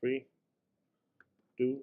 Three, two.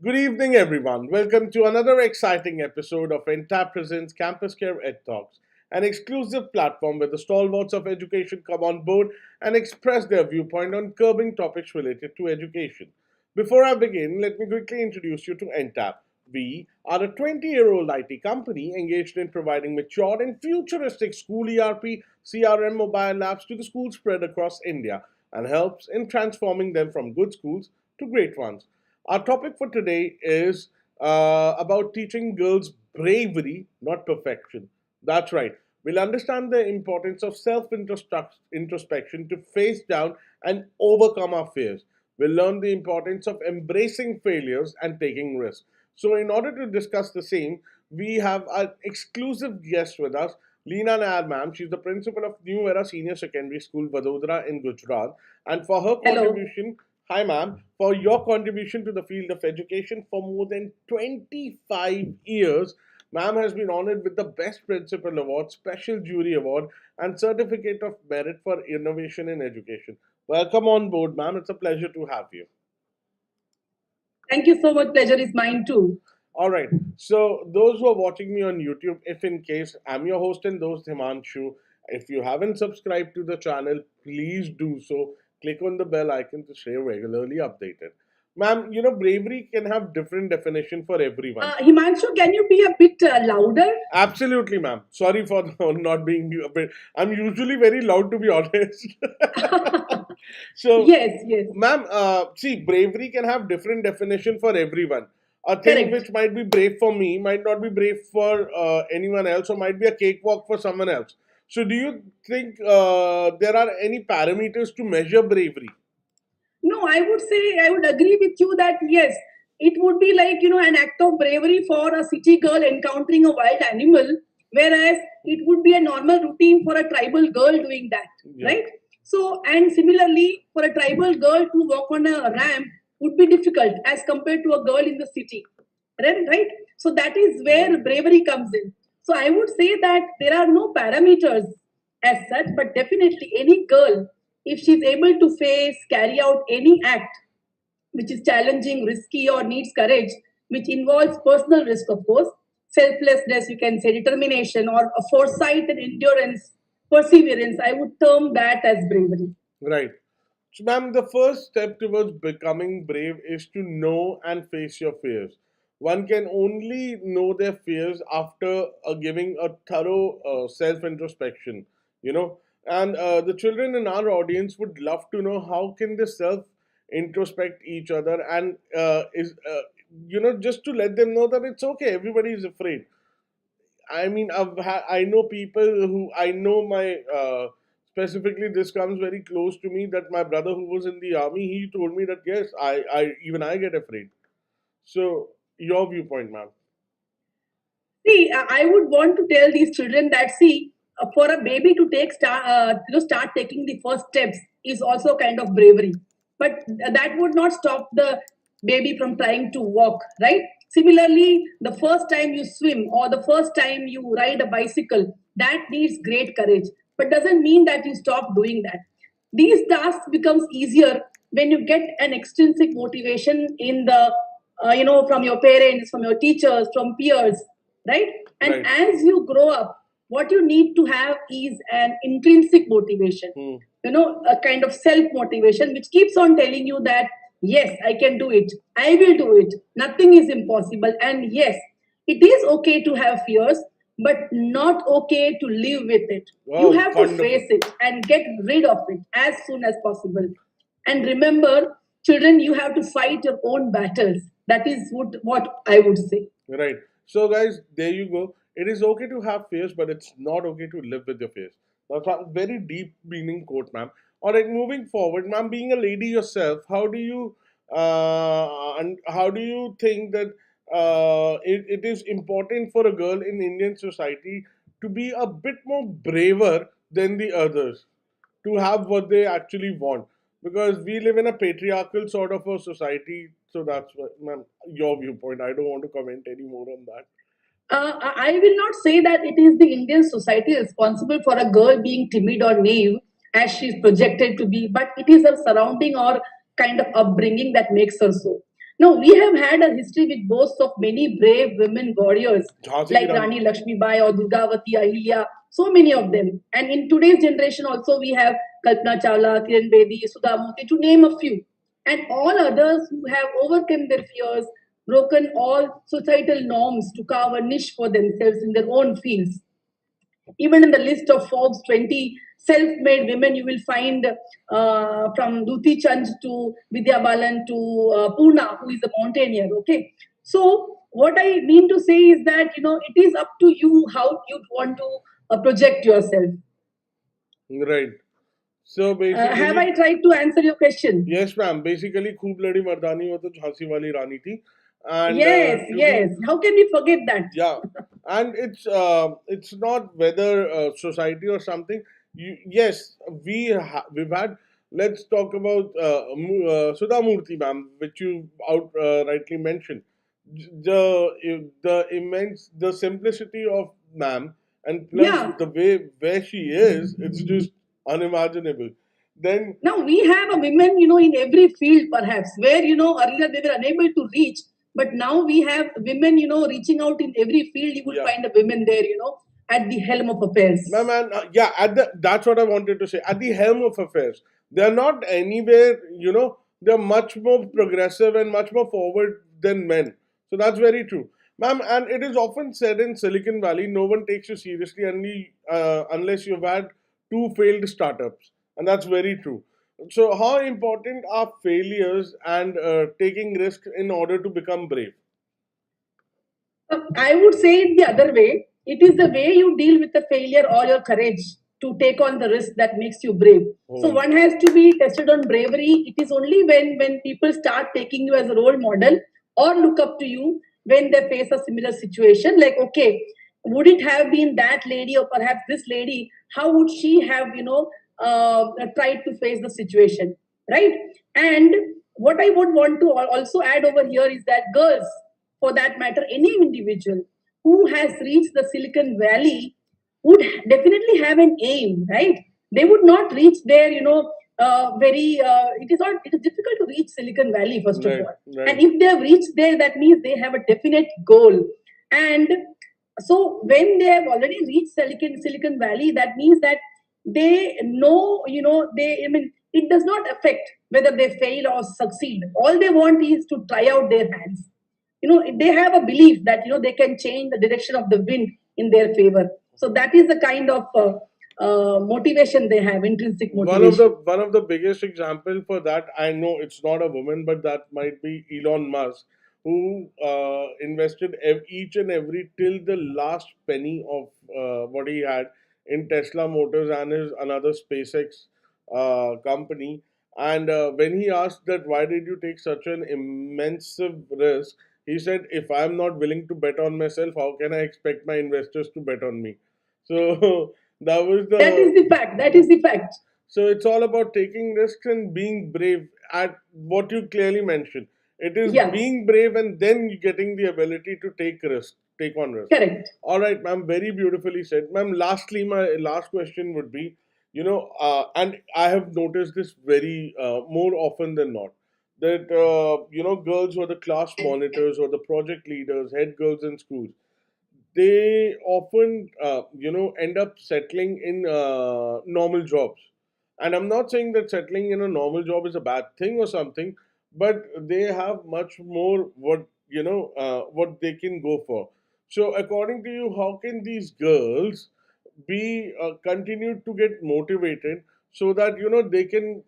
Good evening, everyone. Welcome to another exciting episode of Entab CampusCare EdTalks, an exclusive platform where the stalwarts of education come on board and express their viewpoint on curbing topics related to education. Before I begin, let me quickly introduce you to Entab. We are a 20-year-old IT company engaged in providing mature and futuristic school ERP, CRM mobile apps to the schools spread across India and helps in transforming them from good schools to great ones. Our topic for today is about teaching girls bravery, not perfection. That's right. We'll understand the importance of self introspection to face down and overcome our fears. We'll learn the importance of embracing failures and taking risks. So, in order to discuss the same, we have an exclusive guest with us, Leena Nair ma'am. She's the principal of New Era Senior Secondary School, Vadodara in Gujarat. And for her Hello. contribution, hi ma'am, for your contribution to the field of education for more than 25 years, ma'am has been honored with the Best Principal Award, Special Jury Award, and Certificate of Merit for Innovation in Education. Welcome on board, ma'am. It's a pleasure to have you. Thank you so much. Pleasure is mine too. All right. So, those who are watching me on YouTube, if in case I'm your host and those Himanshu, if you haven't subscribed to the channel, please do so. Click on the bell icon to stay regularly updated. Ma'am, bravery can have different definition for everyone. Himanshu, can you be a bit louder? Absolutely, ma'am. Sorry for not being a bit. I'm usually very loud, to be honest. So, Yes, yes, ma'am, see, bravery can have different definition for everyone. A thing correct. which might be brave for me might not be brave for anyone else, or might be a cakewalk for someone else. So, do you think there are any parameters to measure bravery? No, I would say I would agree with you that yes, it would be like an act of bravery for a city girl encountering a wild animal, whereas it would be a normal routine for a tribal girl doing that, Yeah. right? So, and similarly, for a tribal girl to walk on a ramp would be difficult as compared to a girl in the city, right? So that is where bravery comes in. So I would say that there are no parameters as such, but definitely any girl, if she's able to face, carry out any act which is challenging, risky, or needs courage, which involves personal risk, of course, selflessness, you can say, determination, or a foresight and endurance, perseverance, I would term that as bravery. Right. So, ma'am, the first step towards becoming brave is to know and face your fears. One can only know their fears after giving a thorough self introspection, you know. And the children in our audience would love to know how can they self introspect each other and just to let them know that it's okay, everybody is afraid. I mean, I know people who I know my specifically this comes very close to me that my brother who was in the army, he told me that yes, I even I get afraid. So your viewpoint, ma'am. See, I would want to tell these children that see, for a baby to start taking the first steps is also kind of bravery, but that would not stop the baby from trying to walk, right? Similarly, the first time you swim or the first time you ride a bicycle, that needs great courage, but doesn't mean that you stop doing that. These tasks becomes easier when you get an extrinsic motivation in the from your parents, from your teachers, from peers, right? And Right. as you grow up, what you need to have is an intrinsic motivation, Hmm. a kind of self motivation which keeps on telling you that yes, I can do it, I will do it, nothing is impossible, and yes, it is okay to have fears, but not okay to live with it. You Oh, have to wonderful. face it and get rid of it as soon as possible. And remember, children, you have to fight your own battles. That is what I would say. Right. So, guys, there you go. It is okay to have fears, but it's not okay to live with your fears. That's a very deep meaning quote, ma'am. All right, moving forward, ma'am, being a lady yourself, how do you think that it is important for a girl in Indian society to be a bit more braver than the others, to have what they actually want? Because we live in a patriarchal sort of a society. So that's what, ma'am, your viewpoint. I don't want to comment any more on that. I will not say that it is the Indian society responsible for a girl being timid or naive. as she's projected to be, but it is her surrounding or kind of upbringing that makes her so. Now, we have had a history which boasts of many brave women warriors Jhansi ki like Rani. Rani Lakshmibai or Durgavati, Ahilya, so many of them. And in today's generation also we have Kalpana Chawla, Kiran Bedi, Sudha Murthy, to name a few. And all others who have overcome their fears, broken all societal norms to carve a niche for themselves in their own fields. Even in the list of Forbes 20 self-made women, you will find from Duti Chand to Vidya Balan to Purna, who is a mountaineer. Okay, so what I mean to say is that it is up to you how you want to project yourself. Right. So Have I basically, tried to answer your question? yes, ma'am. Basically, खूब लड़ी मर्दानी वो तो झांसी वाली रानी थी, and Yes, to be yes. How can we forget that? yeah, and it's not whether society or something. Yes, we've had. Let's talk about Sudha Murthy, ma'am, which you rightly mentioned. The immense, the simplicity of ma'am, and plus Yeah. the way where she is, it's just unimaginable. Then Now we have a women, in every field perhaps, where, earlier they were unable to reach, but now we have women, reaching out in every field. You will yeah, find a women there, at the helm of affairs. man, yeah, that's what I wanted to say. At the helm of affairs, they're not anywhere. They're much more progressive and much more forward than men. So that's very true, ma'am. And it is often said in Silicon Valley, no one takes you seriously only unless you've had two failed startups, and that's very true. So, how important are failures and taking risks in order to become brave? I would say it the other way. It is the way you deal with the failure or your courage to take on the risk that makes you brave. So Oh, one has to be tested on bravery. It is only when people start taking you as a role model or look up to you when they face a similar situation. Like, okay, would it have been that lady or perhaps this lady? How would she have, tried to face the situation, right? And what I would want to also add over here is that girls, for that matter, any individual who has reached the Silicon Valley would definitely have an aim, right? They would not reach there, very. It is not. It is difficult to reach Silicon Valley first of right, all, and right. if they have reached there, that means they have a definite goal. And so when they have already reached Silicon Valley, that means that they know, they. I mean, it does not affect whether they fail or succeed. All they want is to try out their hands. They have a belief that they can change the direction of the wind in their favor. So that is the kind of motivation they have, intrinsic motivation. One of the biggest example for that, I know it's not a woman, but that might be Elon Musk, who invested each and every till the last penny of what he had in Tesla Motors and his another SpaceX company. And when he asked that why did you take such an immense risk, he said, if I'm not willing to bet on myself, how can I expect my investors to bet on me? So that was That is the the fact. That is the fact. so it's all about taking risks and being brave at what you clearly mentioned. It is Yeah, being brave and then getting the ability to take risk, take on risk. correct. All right, ma'am, very beautifully said. Ma'am, lastly, my last question would be, and I have noticed this very more often than not, that, girls who are the class monitors or the project leaders, head girls in schools, they often end up settling in normal jobs, and I'm not saying that settling in a normal job is a bad thing or something, but they have much more what they can go for. So according to you, how can these girls be continued to get motivated so that they can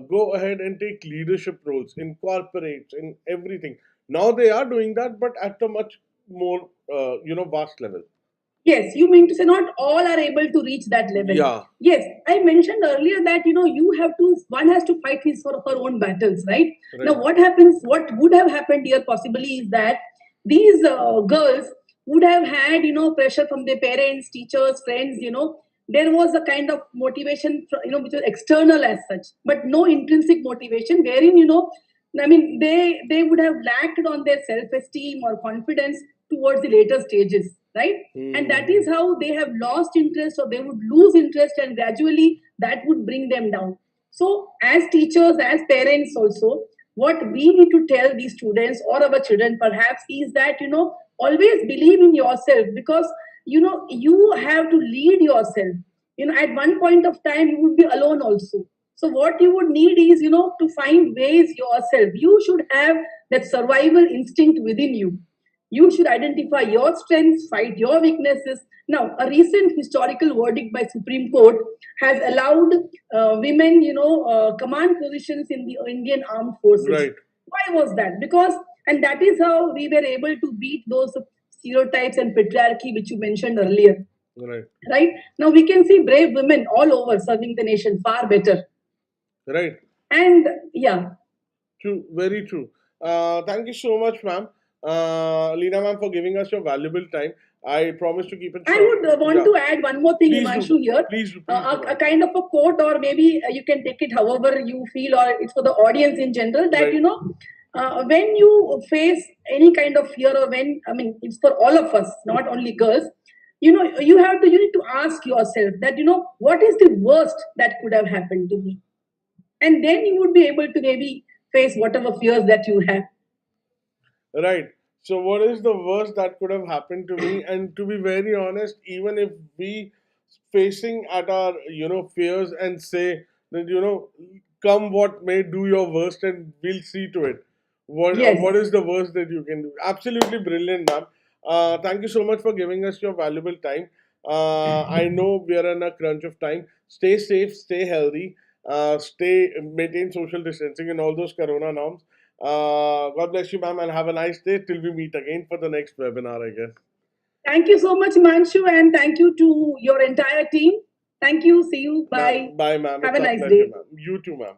go ahead and take leadership roles in corporates in everything? Now they are doing that, but at a much more vast level. Yes, you mean to say not all are able to reach that level. Yeah, Yes, I mentioned earlier that you have to one has to fight his or her own battles, right? right. Now, what happens? What would have happened here possibly is that these girls would have had pressure from their parents, teachers, friends. There was a kind of motivation, which was external as such, but no intrinsic motivation. Wherein I mean, they would have lacked on their self esteem or confidence towards the later stages, right? And that is how they have lost interest, or they would lose interest, and gradually that would bring them down. So, as teachers, as parents, also, what we need to tell these students or our children perhaps is that, always believe in yourself, because, you have to lead yourself. At one point of time, you would be alone also. So, what you would need is, to find ways yourself. You should have that survival instinct within you. You should identify your strengths, fight your weaknesses. Now, a recent historical verdict by Supreme Court has allowed women, command positions in the Indian Armed Forces. Right. Why was that? Because, and that is how we were able to beat those stereotypes and patriarchy which you mentioned earlier. Right. Right? Now we can see brave women all over serving the nation far better. Right. And yeah, True. Very true. Thank you so much, ma'am. Leena ma'am, for giving us your valuable time. I promise to keep it I short. would want Yeah. to add one more thing, Please Himanshu, do. here. Please do. A, Please do, a ma'am. kind of a quote, or maybe you can take it however you feel, or it's for the audience in general, that, Right. when you face any kind of fear, or when, I mean, it's for all of us, not only girls, you need to ask yourself that, what is the worst that could have happened to me? And then you would be able to maybe face whatever fears that you have. Right. So, what is the worst that could have happened to me? And to be very honest, even if we facing at our fears and say that come what may, do your worst and we'll see to it. What Yes. is the worst that you can do? Absolutely brilliant, ma'am. Thank you so much for giving us your valuable time. I know we are in a crunch of time. Stay safe, stay healthy, maintain social distancing and all those corona norms. God bless you, ma'am, and have a nice day till we meet again for the next webinar, I guess. Thank you so much, Manshu, and thank you to your entire team. Thank you. See you. Ma'am, Bye. bye, ma'am. Have It's a our nice pleasure, day. ma'am. You too, ma'am.